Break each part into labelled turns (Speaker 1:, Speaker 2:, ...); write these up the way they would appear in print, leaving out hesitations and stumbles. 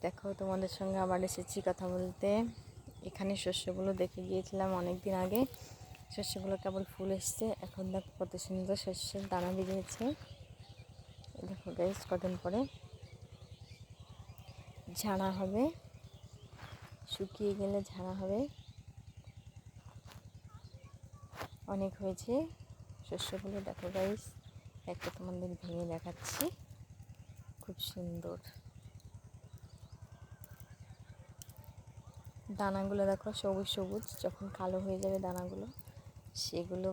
Speaker 1: দেখো তোমাদের সঙ্গে আবার এসেছি কথা বলতে। এখানে শস্যগুলো দেখে গিয়েছিলাম অনেক দিন আগে। শস্যগুলো কেবল ফুল এসছে। এখন দেখো কত সুন্দর শস্যের দানা বেরিয়েছে। দেখো গাইস, কদিন পরে ঝাড়া হবে, শুকিয়ে গেলে ঝাড়া হবে। অনেক হয়েছে শস্যগুলো। দেখো গাইস, একটা তোমাদের ভেঙে দেখাচ্ছি, খুব সুন্দর দানাগুলো। দেখো সবুজ সবুজ, যখন কালো হয়ে যাবে দানাগুলো, সেগুলো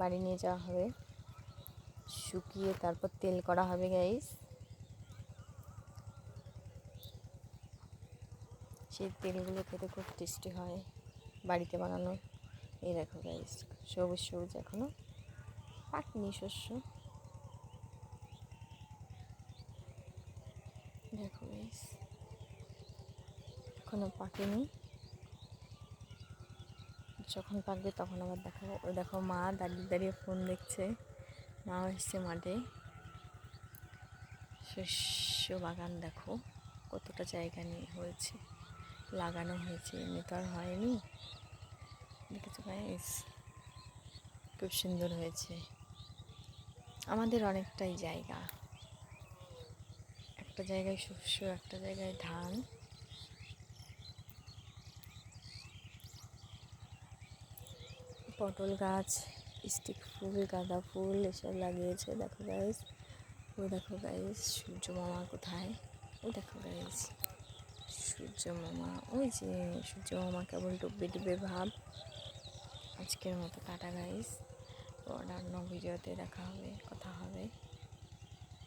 Speaker 1: বাড়ি নিয়ে যাওয়া হবে, শুকিয়ে তারপর তেল করা হবে গাইস। সেই তেলগুলো খেতে খুব টেস্টি হয়, বাড়িতে বানানো। এই দেখো গাইস, সবুজ সবুজ, এখনো পাকেনি শস্য। দেখো গাইস, এখনো পাকেনি। যখন পাকবে তখন আবার দেখাবো। ওই দেখো মা দাঁড়িয়ে দাঁড়িয়ে ফোন দেখছে। মাও এসছে মাঠে। শস্য বাগান দেখো কতটা জায়গা নিয়ে হয়েছে, লাগানো হয়েছে, এমনি তো আর হয়নি। দেখেছো গাইস, খুব সুন্দর হয়েছে। আমাদের অনেকটাই জায়গা, একটা জায়গায় শস্য, একটা জায়গায় ধান। পটল গাছ, স্টিক ফুল, গাঁদা ফুল এসব লাগিয়েছে। দেখো গাইস, ওই দেখো গাইস, সূর্য মামা কোথায়? ওই দেখো গাইস, সূর্য মামা, ওই যে সূর্য মামা কেবল ডুববে ডুববে ভাব। আজকের মতো টাটা গাইস, অন্য ভিডিওতে দেখা হবে, কথা হবে।